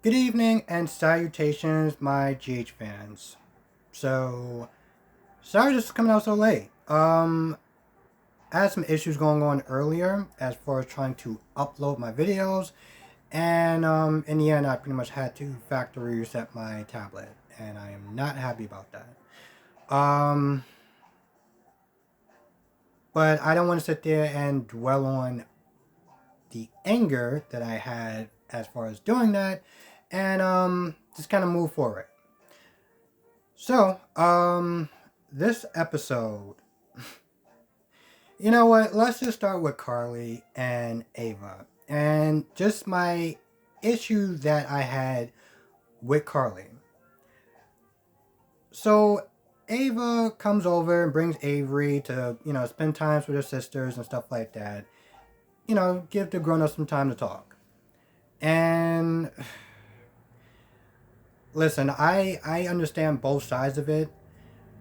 Good evening and salutations, my GH fans. So, sorry this is coming out so late. I had some issues going on earlier as far as trying to upload my videos, and in the end, I pretty much had to factory reset my tablet, and I am not happy about that. But I don't want to sit there and dwell on the anger that I had as far as doing that, and just kind of move forward. So, this episode, you know what? Let's just start with Carly and Ava. And just my issue that I had with Carly. So, Ava comes over and brings Avery to, spend time with her sisters and stuff like that. Give the grown ups some time to talk. And listen, I understand both sides of it.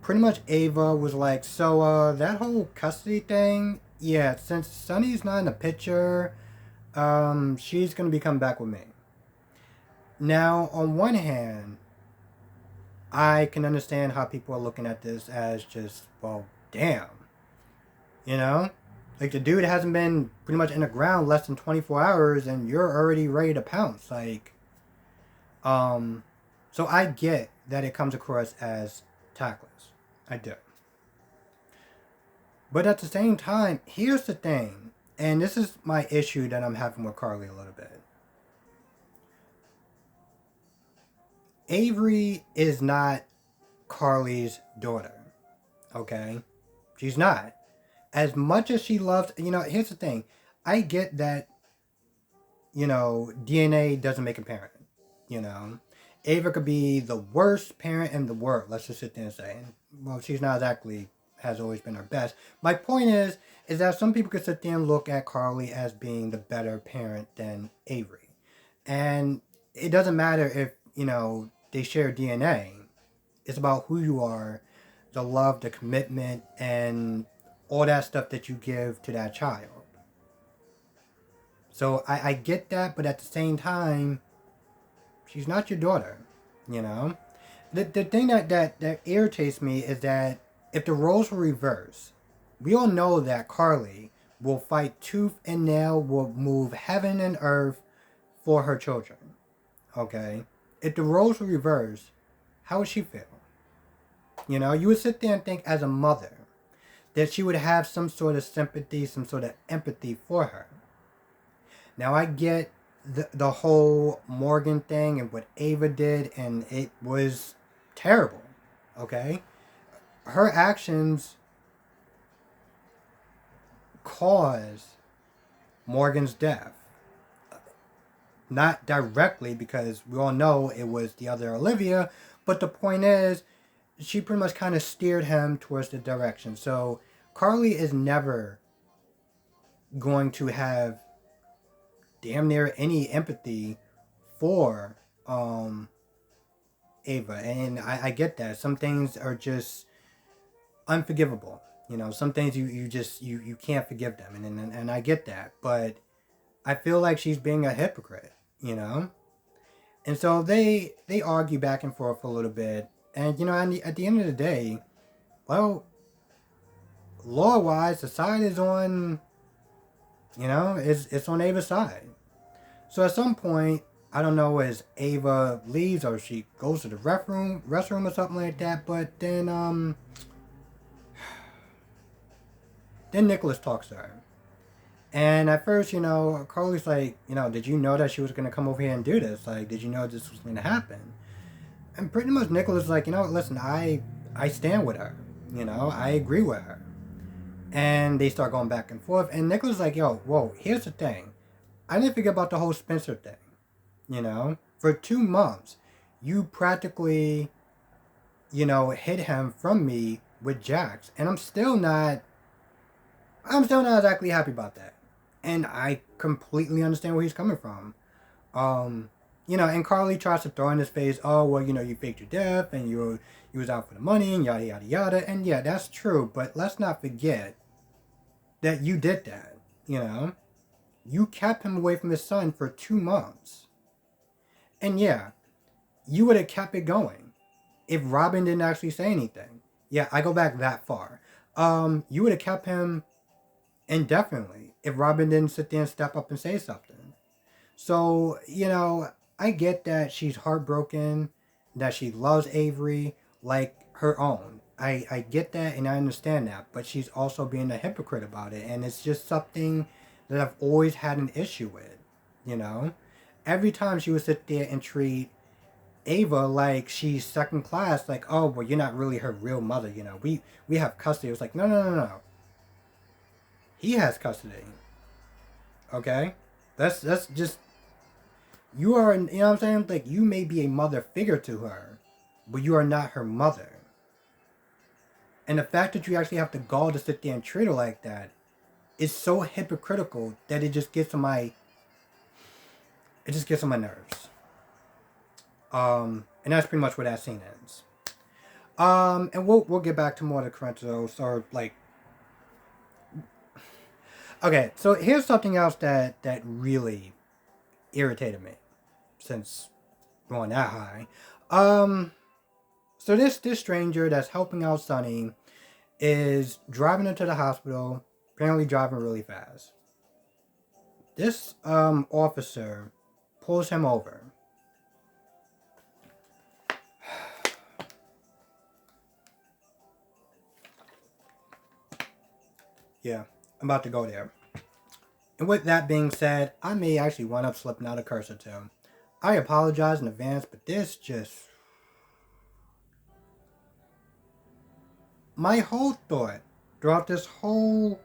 Pretty much Ava was like, so that whole custody thing, yeah, since Sunny's not in the picture, she's gonna be coming back with me. Now, on one hand, I can understand how people are looking at this as just, well, damn. You know? Like, the dude hasn't been pretty much in the ground less than 24 hours and you're already ready to pounce. So I get that it comes across as tactless. I do. But at the same time, here's the thing, and this is my issue that I'm having with Carly a little bit. Avery is not Carly's daughter, okay? She's not. As much as she loves, here's the thing. I get that, DNA doesn't make a parent, Ava could be the worst parent in the world, let's just sit there and say. Well, she's not exactly, has always been her best. My point is that some people could sit there and look at Carly as being the better parent than Avery. And it doesn't matter if, they share DNA. It's about who you are, the love, the commitment, and all that stuff that you give to that child. So I get that, but at the same time, she's not your daughter, The thing that irritates me is that if the roles were reversed, we all know that Carly will fight tooth and nail, will move heaven and earth for her children. Okay? If the roles were reversed, how would she feel? You would sit there and think as a mother that she would have some sort of sympathy, some sort of empathy for her. Now I get the whole Morgan thing and what Ava did, and it was terrible, okay? Her actions caused Morgan's death. Not directly, because we all know it was the other Olivia, but the point is, she pretty much kind of steered him towards the direction. So Carly is never going to have damn near any empathy for Ava, and I get that. Some things are just unforgivable. Some things you can't forgive them, and I get that. But I feel like she's being a hypocrite, And so they argue back and forth a little bit, and at the end of the day, well, law-wise, the side is on, it's on Ava's side. So at some point, I don't know, as Ava leaves or she goes to the restroom or something like that, but then Nicholas talks to her. And at first, Carly's like, did you know that she was going to come over here and do this? Like, did you know this was going to happen? And pretty much Nicholas is like, listen, I stand with her. I agree with her. And they start going back and forth. And Nicholas is like, whoa, here's the thing. I didn't forget about the whole Spencer thing. For 2 months, you practically, hid him from me with Jax. And I'm still not exactly happy about that. And I completely understand where he's coming from. And Carly tries to throw in his face, oh, well, you faked your death and you was out for the money and yada, yada, yada. And yeah, that's true. But let's not forget that you did that, You kept him away from his son for 2 months. And yeah, you would have kept it going if Robin didn't actually say anything. Yeah, I go back that far. You would have kept him indefinitely if Robin didn't sit there and step up and say something. So, I get that she's heartbroken, that she loves Avery like her own. I get that and I understand that, but she's also being a hypocrite about it, and it's just something that I've always had an issue with, you know? Every time she would sit there and treat Ava like she's second class, like, oh, well, you're not really her real mother, we have custody. It was like, no, no, no, no. He has custody, okay? That's just you are, you know what I'm saying? Like, you may be a mother figure to her, but you are not her mother. And the fact that you actually have the gall to sit there and treat her like that is so hypocritical that it just gets on my nerves. And that's pretty much where that scene ends. And we'll get back to more of the Corinthos, or like, okay, so here's something else that really irritated me, since going that high. So this stranger that's helping out Sonny is driving him to the hospital, apparently driving really fast. This officer pulls him over. Yeah, I'm about to go there. And with that being said, I may actually wind up slipping out a curse or two. I apologize in advance, but this just... My whole thought throughout this whole...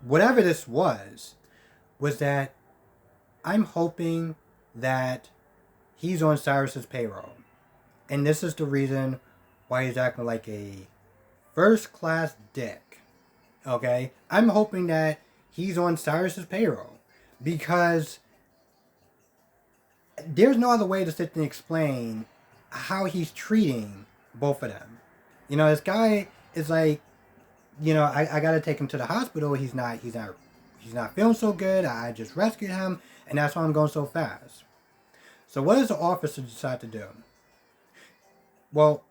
whatever this was that I'm hoping that he's on Cyrus's payroll. And this is the reason why he's acting like a first-class dick. Okay? I'm hoping that he's on Cyrus's payroll. Because there's no other way to sit and explain how he's treating both of them. This guy is like, I gotta take him to the hospital. He's not feeling so good. I just rescued him, and that's why I'm going so fast. So what does the officer decide to do? Well,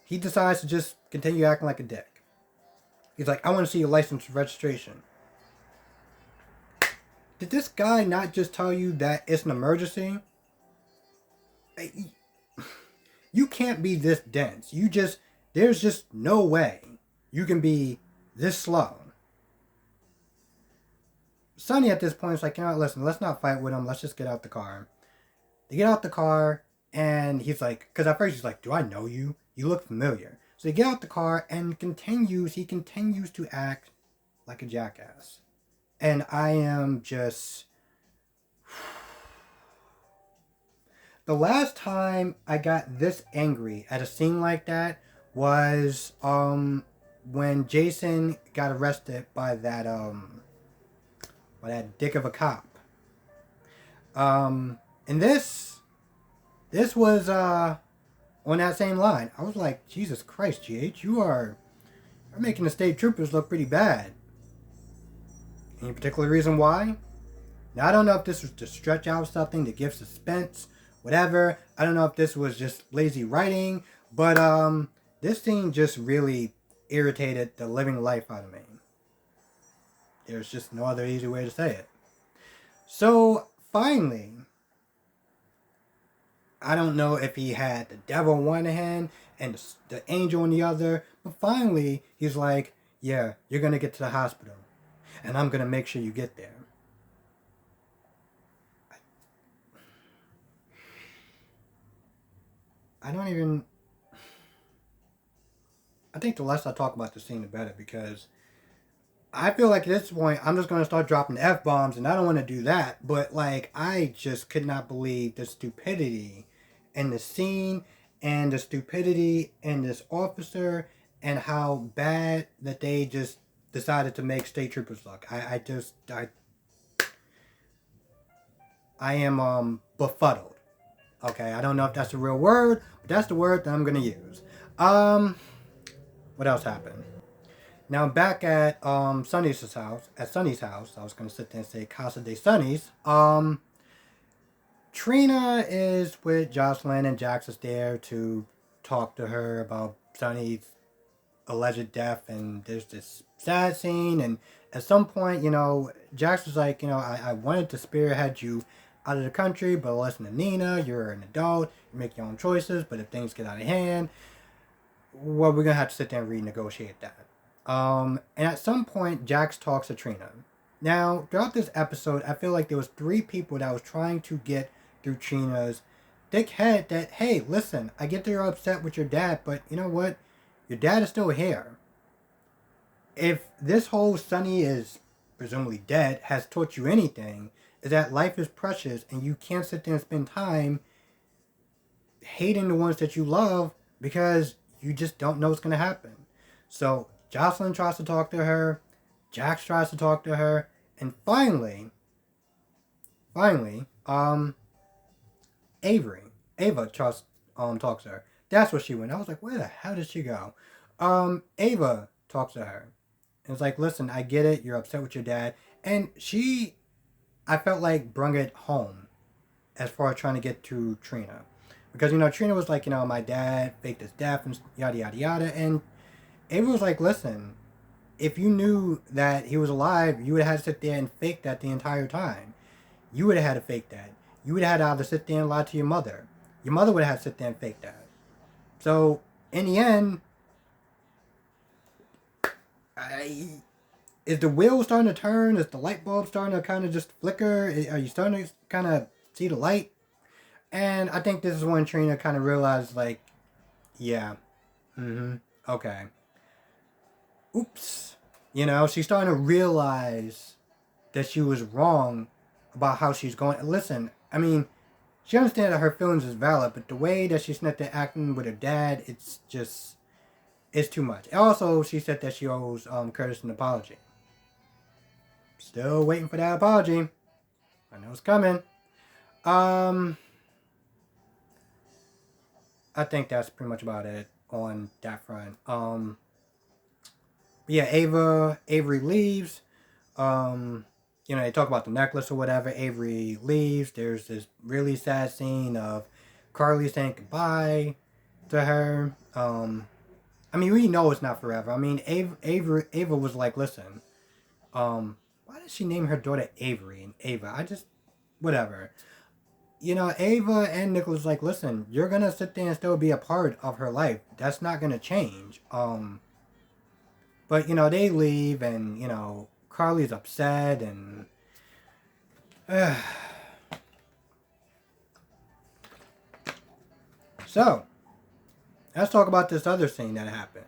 he decides to just continue acting like a dick. He's like, I want to see your license and registration. Did this guy not just tell you that it's an emergency? You can't be this dense. There's just no way you can be this slow. Sonny at this point is like, listen, let's not fight with him. Let's just get out the car. They get out the car, and he's like, because at first he's like, do I know you? You look familiar. So they get out the car, and he continues to act like a jackass. And I am just... The last time I got this angry at a scene like that was when Jason got arrested by that dick of a cop. And this was on that same line. I was like, Jesus Christ, GH, you're making the state troopers look pretty bad. Any particular reason why? Now, I don't know if this was to stretch out something, to give suspense, whatever. I don't know if this was just lazy writing, but this scene just really irritated the living life out of me. There's just no other easy way to say it. So, finally, I don't know if he had the devil on one hand and the angel on the other, but finally, he's like, yeah, you're going to get to the hospital, and I'm going to make sure you get there. I think the less I talk about the scene, the better, because I feel like at this point, I'm just going to start dropping F-bombs, and I don't want to do that, but, I just could not believe the stupidity in the scene, and the stupidity in this officer, and how bad that they just decided to make state troopers look. I am befuddled. Okay, I don't know if that's a real word, but that's the word that I'm going to use. What else happened? Now, back at Sonny's house, I was going to sit there and say Casa de Sonny's, Trina is with Jocelyn, and Jax is there to talk to her about Sonny's alleged death, and there's this sad scene, and at some point, Jax was like, I wanted to spearhead you out of the country, but listen to Nina, you're an adult, you make your own choices, but if things get out of hand, well, we're gonna have to sit there and renegotiate that. And at some point, Jax talks to Trina. Now, throughout this episode, I feel like there was 3 people that was trying to get through Trina's thick head that, hey, listen, I get that you're upset with your dad, but you know what? Your dad is still here. If this whole Sonny is presumably dead has taught you anything, is that life is precious and you can't sit there and spend time hating the ones that you love because you just don't know what's going to happen. So Jocelyn tries to talk to her, Jax tries to talk to her, and finally, Ava talks to her. That's where she went. I was like, where the hell did she go? Ava talks to her. And it's like, listen, I get it. You're upset with your dad. And I felt like brung it home as far as trying to get to Trina. Because, Trina was like, my dad faked his death and yada, yada, yada. And Ava was like, listen, if you knew that he was alive, you would have had to sit there and fake that the entire time. You would have had to fake that. You would have had to either sit there and lie to your mother. Your mother would have had to sit there and fake that. So, in the end, is the wheel starting to turn? Is the light bulb starting to kind of just flicker? Are you starting to kind of see the light? And I think this is when Trina kind of realized, like, yeah, okay. Oops. She's starting to realize that she was wrong about how she's going. Listen, I mean, she understands that her feelings is valid, but the way that she's not there acting with her dad, it's too much. Also, she said that she owes Curtis an apology. Still waiting for that apology. I know it's coming. I think that's pretty much about it on that front. Yeah, Avery leaves. They talk about the necklace or whatever. Avery leaves. There's this really sad scene of Carly saying goodbye to her. I mean, we know it's not forever. I mean, Ava was like, listen, why did she name her daughter Avery and Ava? Whatever. Ava and Nicholas like, listen, you're going to sit there and still be a part of her life. That's not going to change. But, they leave and, Carly's upset and... So, let's talk about this other scene that happened.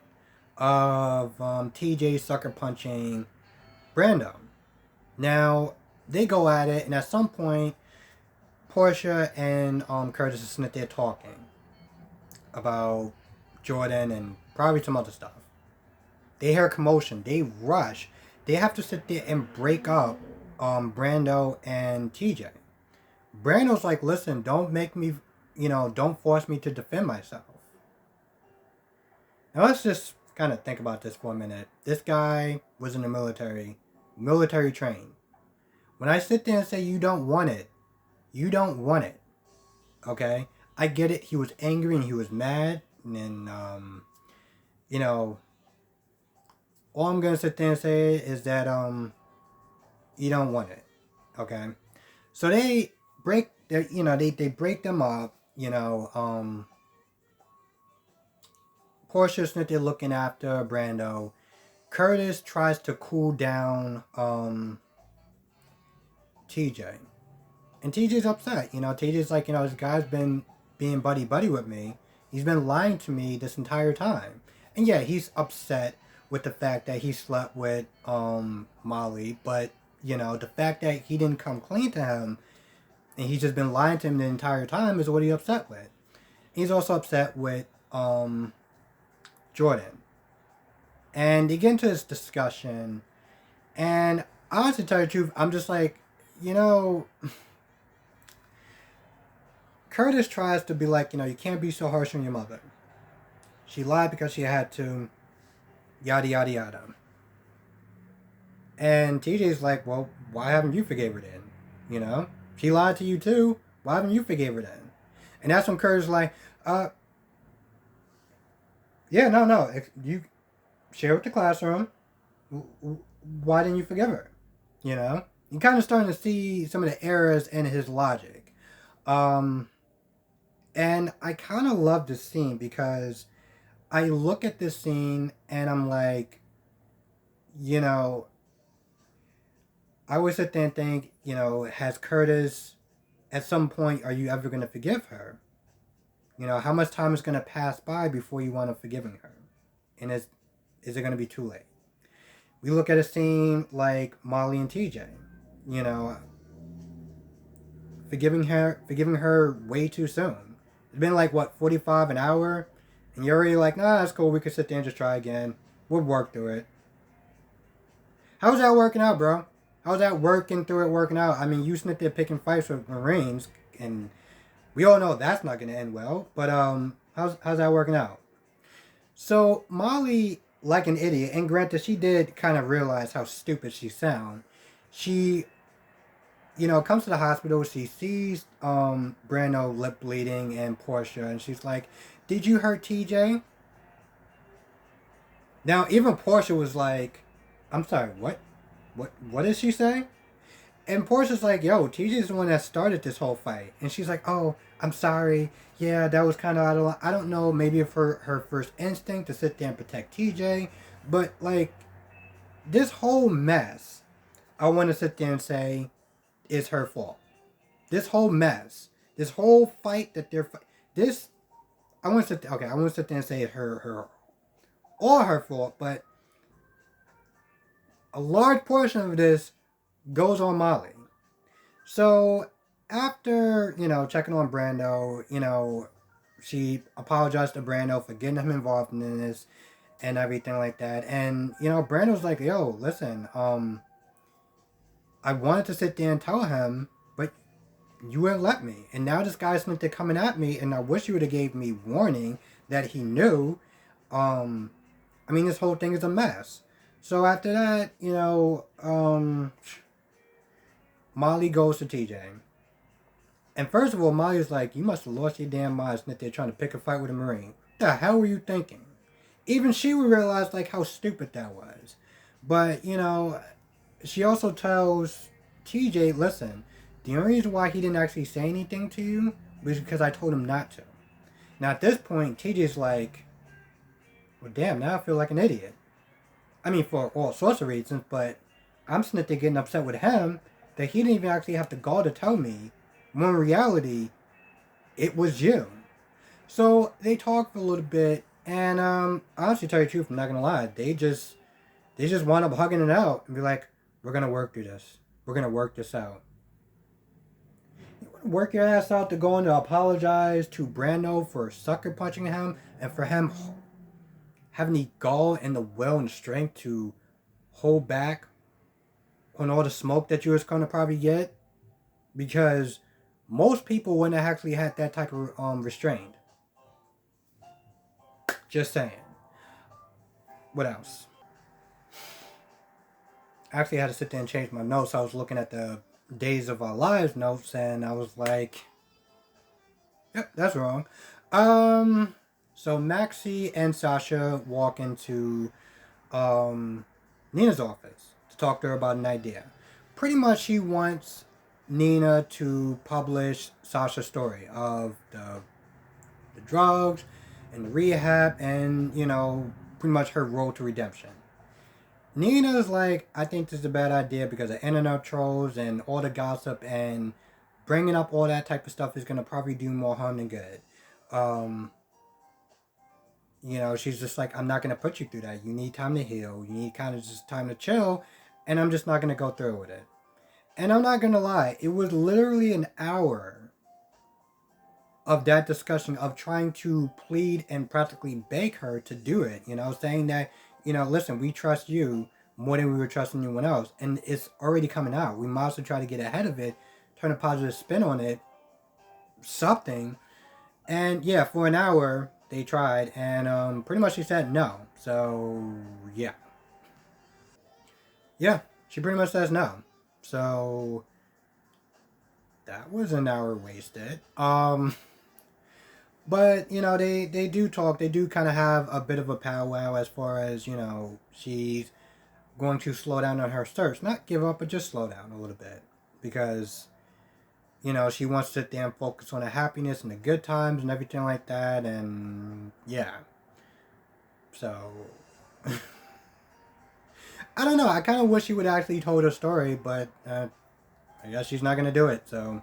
Of TJ sucker punching Brando. Now, they go at it, and at some point, Porsha and Curtis are sitting there talking about Jordan and probably some other stuff. They hear a commotion. They rush. They have to sit there and break up Brando and TJ. Brando's like, listen, don't make me, don't force me to defend myself. Now let's just kind of think about this for a minute. This guy was in the military trained. When I sit there and say you don't want it, you don't want it. Okay? I get it. He was angry and he was mad. And, all I'm going to sit there and say is that, you don't want it. Okay? So they break, they break them up, Portia's not there looking after Brando. Curtis tries to cool down, TJ. And TJ's upset. TJ's like, this guy's been being buddy-buddy with me. He's been lying to me this entire time. And yeah, he's upset with the fact that he slept with Molly. But, the fact that he didn't come clean to him and he's just been lying to him the entire time is what he's upset with. He's also upset with Jordan. And they get into this discussion. And honestly, to tell you the truth, I'm just like, Curtis tries to be like, you can't be so harsh on your mother. She lied because she had to, yada, yada, yada. And TJ's like, well, why haven't you forgave her then? She lied to you too. Why haven't you forgave her then? And that's when Curtis like, uh, yeah, no, no, you share with the classroom. Why didn't you forgive her? You know, you kind of starting to see some of the errors in his logic. Um, and I kind of love this scene because I look at this scene and I'm like, you know, I always sit there and think, has Curtis, at some point, are you ever going to forgive her? How much time is going to pass by before you want to forgiving her? And is it going to be too late? We look at a scene like Molly and TJ, you know, forgiving her way too soon. It's been like what 45 an hour, and you're already like, nah, that's cool. We could sit there and just try again. We'll work through it. How's that working out, bro? How's that working out? I mean, you sitting there picking fights with Marines, and we all know that's not going to end well. But how's that working out? So Molly, like an idiot, and granted, she did kind of realize how stupid she sound. She, comes to the hospital. She sees Brando lip bleeding and Porsha, and she's like, "Did you hurt TJ?" Now, even Porsha was like, "I'm sorry, what? What did she say?" And Portia's like, "Yo, TJ's the one that started this whole fight," and she's like, "Oh, I'm sorry. Yeah, that was kind of out of line. I don't know. Maybe if her first instinct to sit there and protect TJ, but like this whole mess, I want to sit there and say is her fault. This whole mess, this whole fight that this I want to sit. Okay, I want to sit there and say it's her all her fault, but a large portion of this goes on Molly. So after, checking on Brando, she apologized to Brando for getting him involved in this and everything like that. And, Brando's like, yo, listen, I wanted to sit there and tell him, but you wouldn't let me. And now this guy's meant to coming at me, and I wish you would have gave me warning that he knew. I mean, this whole thing is a mess. So after that, Molly goes to TJ. And first of all, Molly's like, you must have lost your damn mind that they're trying to pick a fight with a Marine. What the hell were you thinking? Even she would realize like how stupid that was. But, she also tells TJ, listen, the only reason why he didn't actually say anything to you was because I told him not to. Now at this point, TJ's like, well damn, now I feel like an idiot. I mean, for all sorts of reasons, but I'm sitting there getting upset with him that he didn't even actually have the gall to tell me when in reality, it was you. So they talk for a little bit, and honestly, tell you the truth, I'm not gonna lie, they just wind up hugging it out and be like, "We're gonna work through this. We're gonna work this out." You wanna work your ass out to go in to apologize to Brando for sucker punching him and for him having the gall and the will and strength to hold back on all the smoke that you was gonna probably get, because most people wouldn't have actually had that type of restraint. Just saying. What else? I actually had to sit there and change my notes. I was looking at the Days of Our Lives notes, and I was like, yep, that's wrong. So Maxi and Sasha walk into Nina's office to talk to her about an idea. Pretty much, she wants Nina to publish Sasha's story of the drugs and the rehab and, pretty much her road to redemption. Nina's like, I think this is a bad idea because of internet trolls and all the gossip, and bringing up all that type of stuff is going to probably do more harm than good. Um, she's just like, I'm not going to put you through that. You need time to heal. You need kind of just time to chill, and I'm just not going to go through with it. And I'm not going to lie, it was literally an hour of that discussion of trying to plead and practically beg her to do it, saying that, listen, we trust you more than we were trusting anyone else. And it's already coming out. We might as well try to get ahead of it, turn a positive spin on it, something. And yeah, for an hour, they tried, and pretty much she said no. So, yeah. Yeah, she pretty much says no. So, that was an hour wasted. But they do talk. They do kind of have a bit of a powwow as far as she's going to slow down on her search, not give up, but just slow down a little bit because she wants to sit there and focus on the happiness and the good times and everything like that. And yeah, so I don't know. I kind of wish she would actually told her story, but I guess she's not gonna do it. So.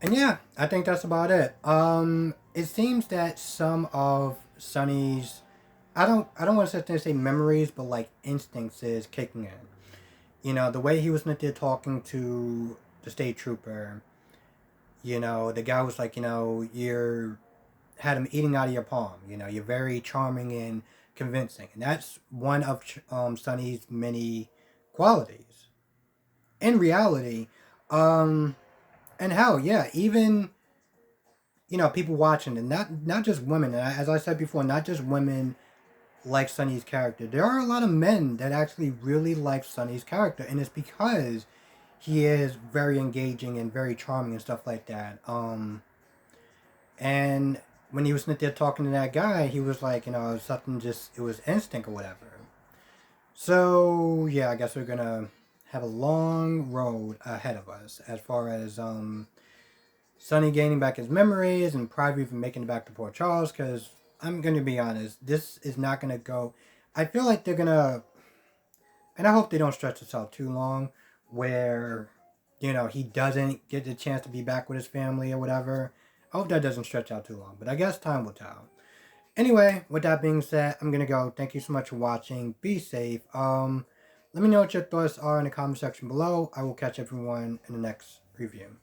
And yeah, I think that's about it. It seems that some of Sonny's, I don't want to sit there and say memories, but like instincts is kicking in. The way he was there talking to the state trooper. The guy was like, you're had him eating out of your palm. You're very charming and convincing, and that's one of Sonny's many qualities. In reality, um, and hell, yeah, even people watching, and not just women. As I said before, not just women like Sonny's character. There are a lot of men that actually really like Sonny's character, and it's because he is very engaging and very charming and stuff like that. And when he was there talking to that guy, he was like, something it was instinct or whatever. So yeah, I guess we're gonna have a long road ahead of us as far as Sonny gaining back his memories and probably even making it back to Port Charles. Because I'm going to be honest, this is not going to go. I feel like they're going to, and I hope they don't stretch this out too long, where, he doesn't get the chance to be back with his family or whatever. I hope that doesn't stretch out too long, but I guess time will tell. Anyway, with that being said, I'm going to go. Thank you so much for watching. Be safe. Let me know what your thoughts are in the comment section below. I will catch everyone in the next review.